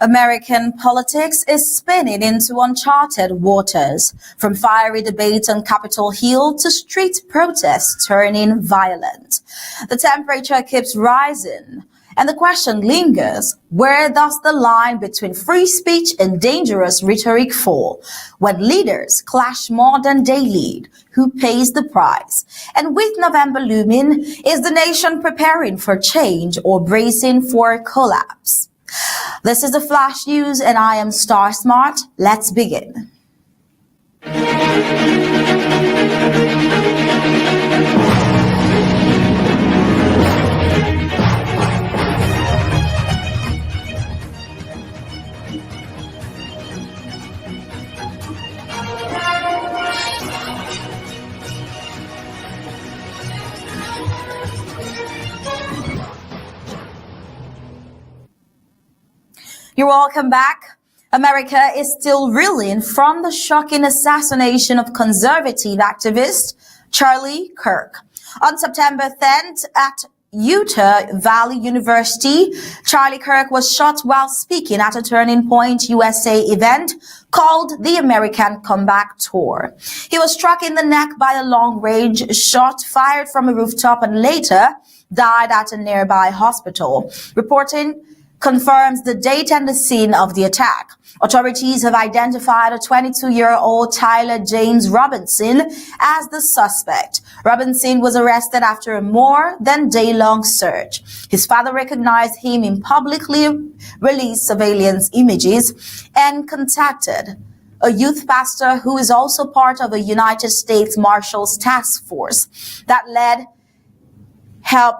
American politics is spinning into uncharted waters, from fiery debates on Capitol Hill to street protests turning violent. The temperature keeps rising, and the question lingers, where does the line between free speech and dangerous rhetoric fall? When leaders clash more than they lead, who pays the price? And with November looming, is the nation preparing for change or bracing for collapse? This is the Flash News, and I am Star Smart. Let's begin. You're welcome back. America is still reeling from the shocking assassination of conservative activist Charlie Kirk. On September 10th at Utah Valley University, Charlie Kirk was shot while speaking at a Turning Point USA event called the American Comeback Tour. He was struck in the neck by a long-range shot fired from a rooftop and later died at a nearby hospital. Reporting confirms the date and the scene of the attack. Authorities have identified a 22-year-old Tyler James Robinson as the suspect. Robinson was arrested after a more than day-long search. His father recognized him in publicly released surveillance images and contacted a youth pastor who is also part of a United States Marshals Task Force that help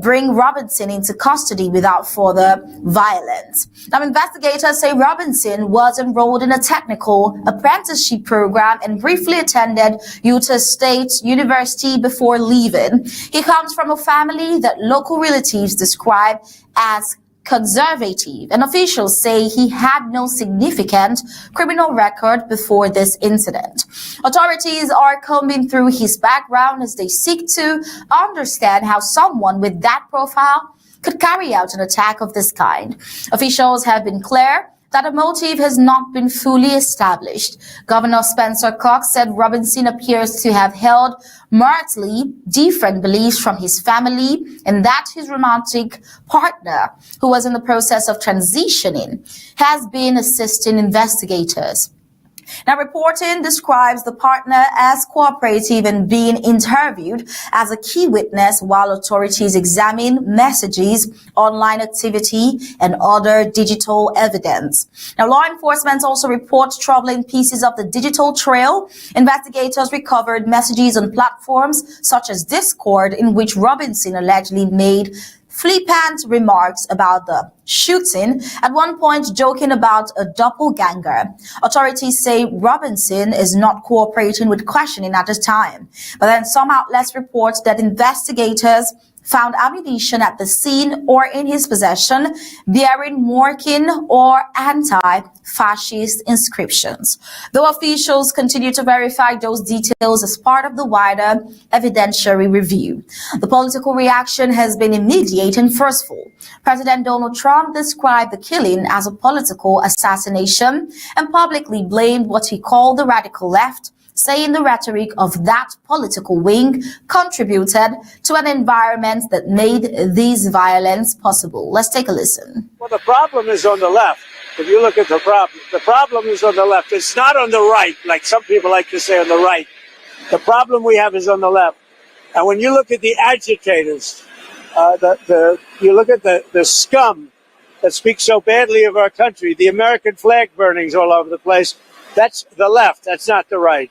bring Robinson into custody without further violence. Now, investigators say Robinson was enrolled in a technical apprenticeship program and briefly attended Utah State University before leaving. He comes from a family that local relatives describe as conservative, and officials say he had no significant criminal record before this incident. Authorities are combing through his background as they seek to understand how someone with that profile could carry out an attack of this kind. Officials have been clear that a motive has not been fully established. Governor Spencer Cox said Robinson appears to have held markedly different beliefs from his family and that his romantic partner, who was in the process of transitioning, has been assisting investigators. Now, reporting describes the partner as cooperative and being interviewed as a key witness while authorities examine messages, online activity, and other digital evidence. Now, law enforcement also reports troubling pieces of the digital trail. Investigators recovered messages on platforms such as Discord in which Robinson allegedly made flippant remarks about the shooting, at one point joking about a doppelganger. Authorities say Robinson is not cooperating with questioning at the time. But then some outlets report that investigators found ammunition at the scene or in his possession bearing Morkin or anti-fascist inscriptions. Though officials continue to verify those details as part of the wider evidentiary review. The political reaction has been immediate and forceful. President Donald Trump described the killing as a political assassination and publicly blamed what he called the radical left, saying the rhetoric of that political wing contributed to an environment that made these violence possible. Let's take a listen. Well, the problem is on the left. If you look at the problem is on the left. It's not on the right, like some people like to say on the right. The problem we have is on the left. And when you look at the agitators, you look at the scum that speaks so badly of our country, the American flag burnings all over the place, that's the left, that's not the right.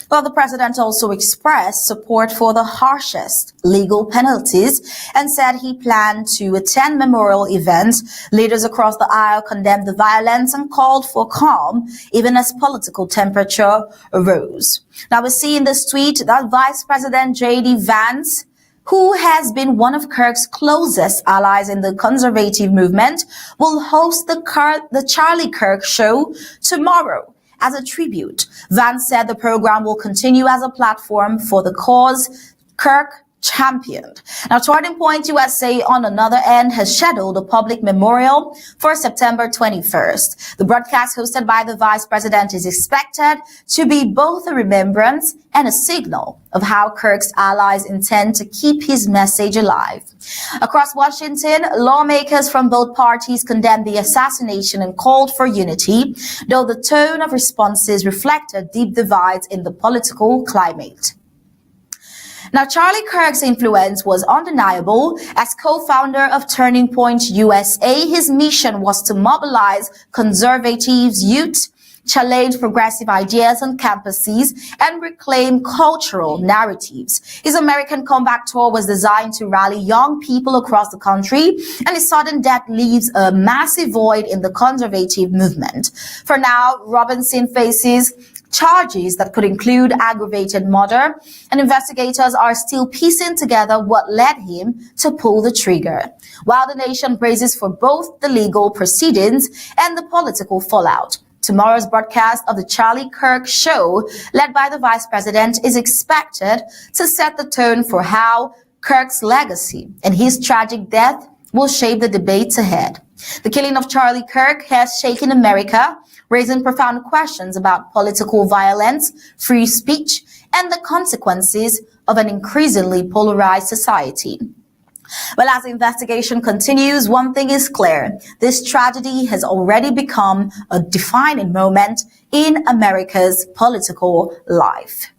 Well, the president also expressed support for the harshest legal penalties and said he planned to attend memorial events. Leaders across the aisle condemned the violence and called for calm, even as political temperature rose. Now, we see in this tweet that Vice President J.D. Vance, who has been one of Kirk's closest allies in the conservative movement, will host the Charlie Kirk Show tomorrow as a tribute. Vance said the program will continue as a platform for the cause Kirk championed. Now, Turning Point USA on another end has scheduled a public memorial for September 21st. The broadcast hosted by the Vice President is expected to be both a remembrance and a signal of how Kirk's allies intend to keep his message alive. Across Washington, lawmakers from both parties condemned the assassination and called for unity, though the tone of responses reflected deep divides in the political climate. Now, Charlie Kirk's influence was undeniable. As co-founder of Turning Point USA, his mission was to mobilize conservatives, youth, challenge progressive ideas on campuses, and reclaim cultural narratives. His American comeback tour was designed to rally young people across the country, and his sudden death leaves a massive void in the conservative movement. For now, Robinson faces charges that could include aggravated murder, and investigators are still piecing together what led him to pull the trigger, while the nation braces for both the legal proceedings and the political fallout. Tomorrow's broadcast of the Charlie Kirk Show, led by the Vice President, is expected to set the tone for how Kirk's legacy and his tragic death will shape the debates ahead. The killing of Charlie Kirk has shaken America, raising profound questions about political violence, free speech, and the consequences of an increasingly polarized society. Well, as the investigation continues, one thing is clear. This tragedy has already become a defining moment in America's political life.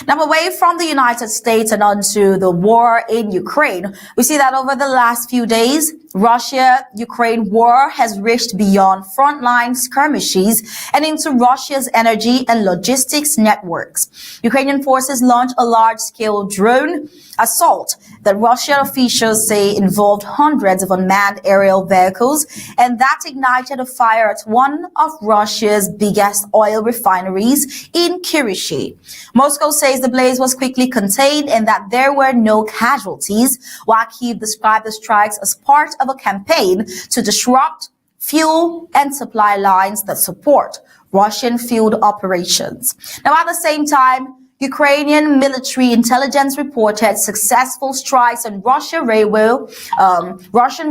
Now, away from the United States and onto the war in Ukraine, we see that over the last few days, Russia-Ukraine war has reached beyond frontline skirmishes and into Russia's energy and logistics networks. Ukrainian forces launched a large-scale drone assault that Russian officials say involved hundreds of unmanned aerial vehicles, and that ignited a fire at one of Russia's biggest oil refineries in Kirishi. Moscow says the blaze was quickly contained and that there were no casualties, while Kyiv described the strikes as part of a campaign to disrupt fuel and supply lines that support Russian field operations. Now, at the same time, Ukrainian military intelligence reported successful strikes on Russian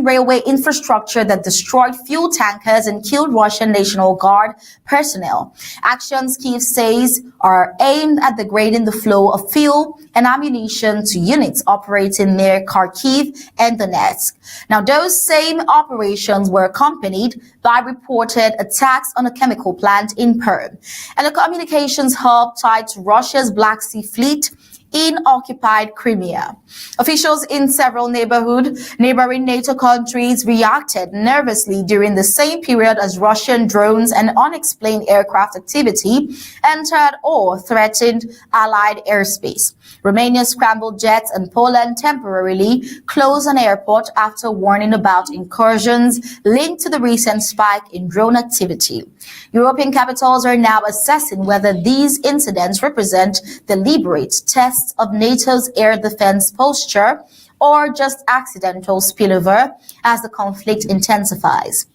railway infrastructure that destroyed fuel tankers and killed Russian National Guard personnel. Actions, Kyiv says, are aimed at degrading the flow of fuel and ammunition to units operating near Kharkiv and Donetsk. Now, those same operations were accompanied by reported attacks on a chemical plant in Perm and a communications hub tied to Russia's Black Sea Fleet in occupied Crimea. Officials in several neighboring NATO countries reacted nervously during the same period as Russian drones and unexplained aircraft activity entered or threatened Allied airspace. Romania scrambled jets and Poland temporarily closed an airport after warning about incursions linked to the recent spike in drone activity. European capitals are now assessing whether these incidents represent deliberate tests of NATO's air defense posture or just accidental spillover as the conflict intensifies.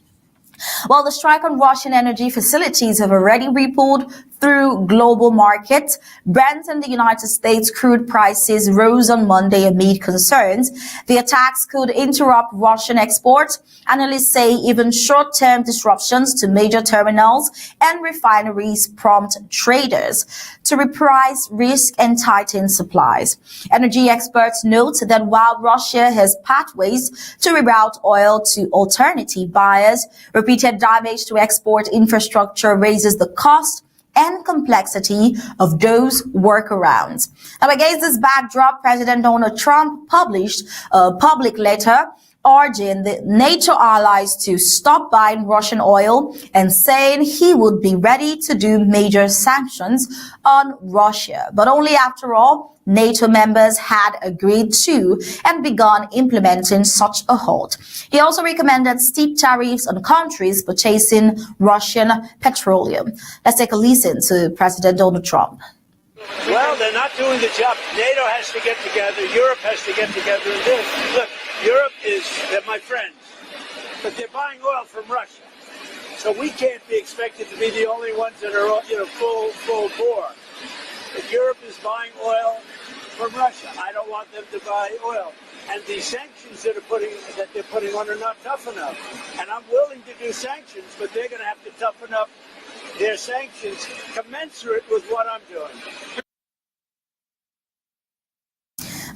While the strike on Russian energy facilities have already rippled through global markets, Brent and the United States crude prices rose on Monday amid concerns the attacks could interrupt Russian exports. Analysts say even short-term disruptions to major terminals and refineries prompt traders to reprice risk and tighten supplies. Energy experts note that while Russia has pathways to reroute oil to alternative buyers, repeated damage to export infrastructure raises the cost and complexity of those workarounds. Now, against this backdrop, President Donald Trump published a public letter urging the NATO allies to stop buying Russian oil and saying he would be ready to do major sanctions on Russia. But only after all NATO members had agreed to and begun implementing such a halt. He also recommended steep tariffs on countries purchasing Russian petroleum. Let's take a listen to President Donald Trump. Well, they're not doing the job. NATO has to get together. Europe has to get together and do it. Look, Europe they're my friends, but they're buying oil from Russia. So we can't be expected to be the only ones that are, full bore. But Europe is buying oil from Russia. I don't want them to buy oil. And the sanctions that they're putting on are not tough enough. And I'm willing to do sanctions, but they're going to have to toughen up their sanctions commensurate with what I'm doing.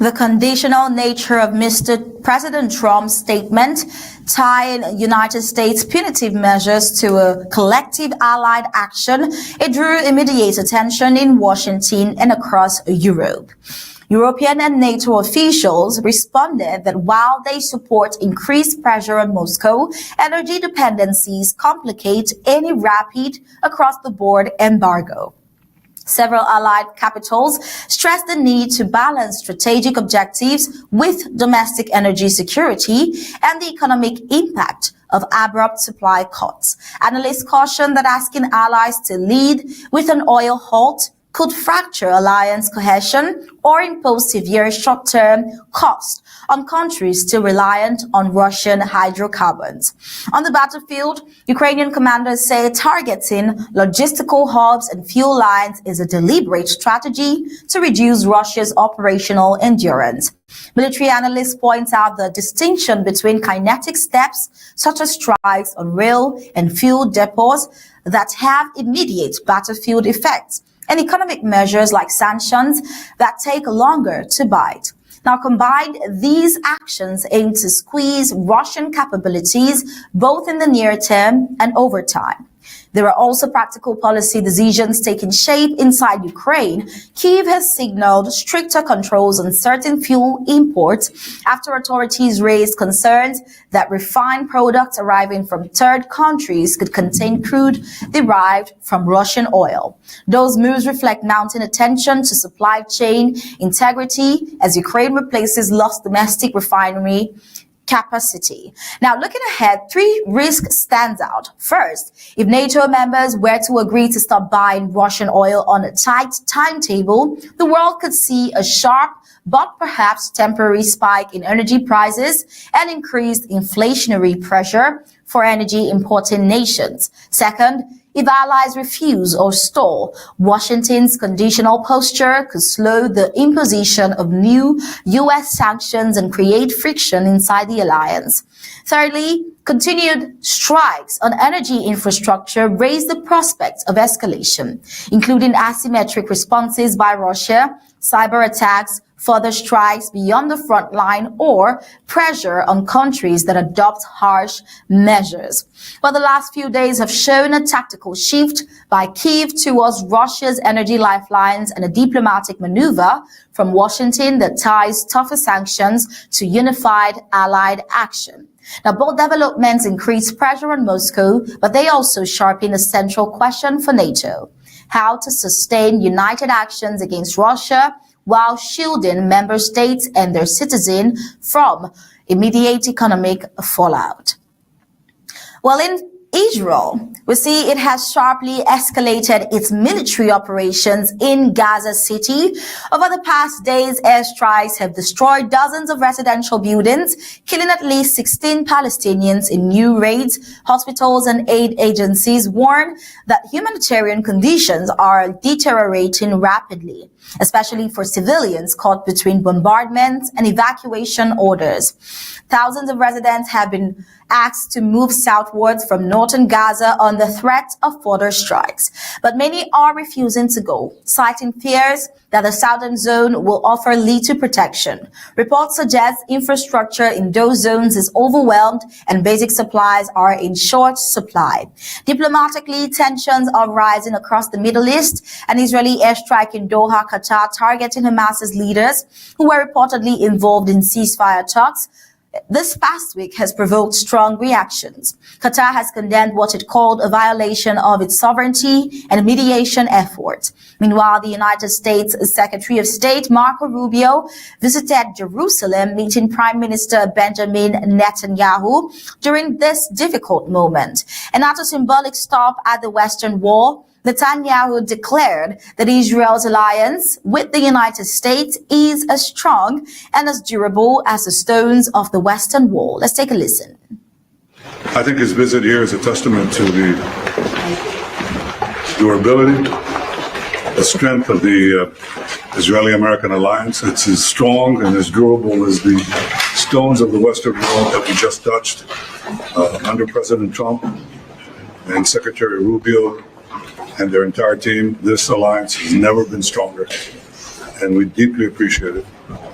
The conditional nature of Mr. President Trump's statement tying United States punitive measures to a collective allied action, it drew immediate attention in Washington and across Europe. European and NATO officials responded that while they support increased pressure on Moscow, energy dependencies complicate any rapid across-the-board embargo. Several allied capitals stressed the need to balance strategic objectives with domestic energy security and the economic impact of abrupt supply cuts. Analysts caution that asking allies to lead with an oil halt could fracture alliance cohesion or impose severe short-term cost on countries still reliant on Russian hydrocarbons. On the battlefield, Ukrainian commanders say targeting logistical hubs and fuel lines is a deliberate strategy to reduce Russia's operational endurance. Military analysts point out the distinction between kinetic steps, such as strikes on rail and fuel depots that have immediate battlefield effects, and economic measures like sanctions that take longer to bite. Now, combined, these actions aim to squeeze Russian capabilities both in the near term and over time. There are also practical policy decisions taking shape inside Ukraine. Kyiv has signaled stricter controls on certain fuel imports after authorities raised concerns that refined products arriving from third countries could contain crude derived from Russian oil. Those moves reflect mounting attention to supply chain integrity as Ukraine replaces lost domestic refinery capacity. Now, looking ahead, 3 risks stands out. First, if NATO members were to agree to stop buying Russian oil on a tight timetable, the world could see a sharp but perhaps temporary spike in energy prices and increased inflationary pressure for energy importing nations. Second, if allies refuse or stall, Washington's conditional posture could slow the imposition of new U.S. sanctions and create friction inside the alliance. Thirdly, continued strikes on energy infrastructure raise the prospect of escalation, including asymmetric responses by Russia, cyber attacks, further strikes beyond the front line, or pressure on countries that adopt harsh measures. But the last few days have shown a tactical shift by Kyiv towards Russia's energy lifelines and a diplomatic maneuver from Washington that ties tougher sanctions to unified allied action. Now, both developments increase pressure on Moscow, but they also sharpen a central question for NATO: how to sustain united actions against Russia while shielding member states and their citizens from immediate economic fallout. Well, in Israel, we see it has sharply escalated its military operations in Gaza City. Over the past days, airstrikes have destroyed dozens of residential buildings, killing at least 16 Palestinians in new raids. Hospitals and aid agencies warn that humanitarian conditions are deteriorating rapidly, especially for civilians caught between bombardments and evacuation orders. Thousands of residents have been asked to move southwards from northern Gaza on the threat of further strikes. But many are refusing to go, citing fears that the southern zone will offer little protection. Reports suggest infrastructure in those zones is overwhelmed and basic supplies are in short supply. Diplomatically, tensions are rising across the Middle East. An Israeli airstrike in Doha, Qatar, targeting Hamas's leaders who were reportedly involved in ceasefire talks this past week has provoked strong reactions. Qatar has condemned what it called a violation of its sovereignty and mediation efforts. Meanwhile, the United States Secretary of State Marco Rubio visited Jerusalem, meeting Prime Minister Benjamin Netanyahu during this difficult moment. And after a symbolic stop at the Western Wall, Netanyahu declared that Israel's alliance with the United States is as strong and as durable as the stones of the Western Wall. Let's take a listen. I think his visit here is a testament to the durability the strength of the Israeli-American alliance. It's as strong and as durable as the stones of the Western Wall that we just touched under President Trump and Secretary Rubio and their entire team. This alliance has never been stronger, and we deeply appreciate it,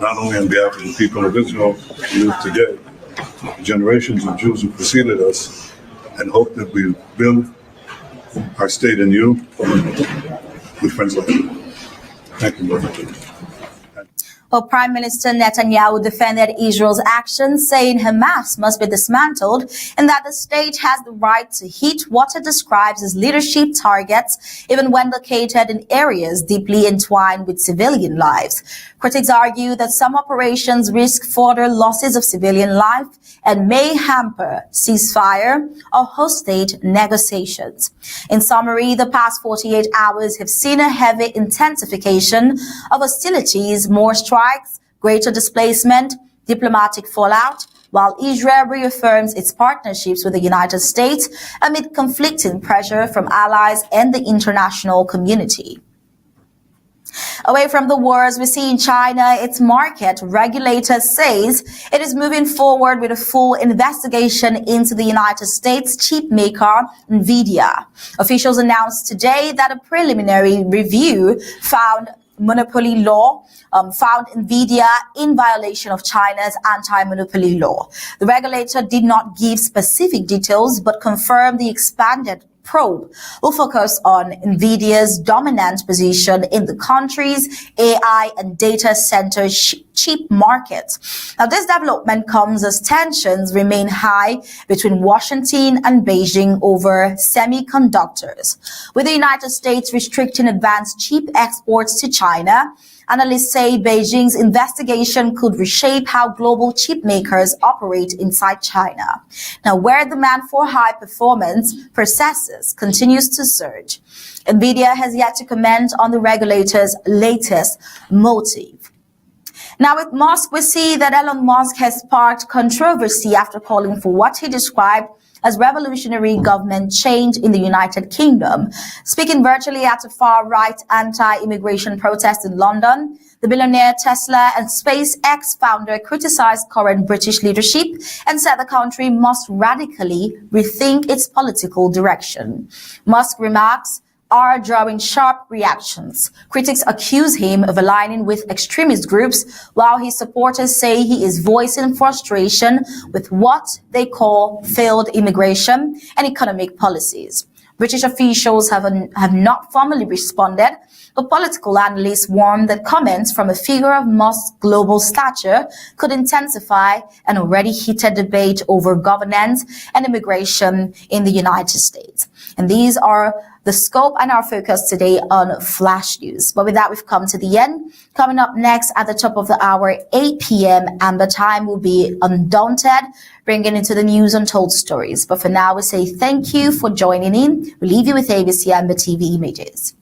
not only on behalf of the people of Israel who live today, the generations of Jews who preceded us, and hope that we build our state anew with friends like you. Thank you very much. Well, Prime Minister Netanyahu defended Israel's actions, saying Hamas must be dismantled and that the state has the right to hit what it describes as leadership targets, even when located in areas deeply entwined with civilian lives. Critics argue that some operations risk further losses of civilian life and may hamper ceasefire or host-state negotiations. In summary, the past 48 hours have seen a heavy intensification of hostilities, more strikes, greater displacement, diplomatic fallout, while Israel reaffirms its partnerships with the United States amid conflicting pressure from allies and the international community. Away from the wars we see in China, its market regulator says it is moving forward with a full investigation into the United States chip maker Nvidia. Officials announced today that a preliminary review found Nvidia in violation of China's anti-monopoly law. The regulator did not give specific details, but confirmed the expanded probe will focus on Nvidia's dominant position in the country's AI and data center chip markets. Now, this development comes as tensions remain high between Washington and Beijing over semiconductors. With the United States restricting advanced chip exports to China, analysts say Beijing's investigation could reshape how global chip makers operate inside China. Now, where demand for high-performance processors continues to surge, Nvidia has yet to comment on the regulator's latest motive. Now, with Musk, we see that Elon Musk has sparked controversy after calling for what he described as revolutionary government change in the United Kingdom. Speaking virtually at a far-right anti-immigration protest in London, the billionaire Tesla and SpaceX founder criticized current British leadership and said the country must radically rethink its political direction. Musk remarks are drawing sharp reactions. Critics accuse him of aligning with extremist groups, while his supporters say he is voicing frustration with what they call failed immigration and economic policies. British officials have not formally responded, but political analysts warn that comments from a figure of Musk's global stature could intensify an already heated debate over governance and immigration in the United States. And these are the scope and our focus today on Flash News. But with that, we've come to the end. Coming up next at the top of the hour, 8 p.m. Amber time, will be Undaunted, bringing into the news untold stories. But for now, we say thank you for joining in. We leave you with ABC Amba TV images.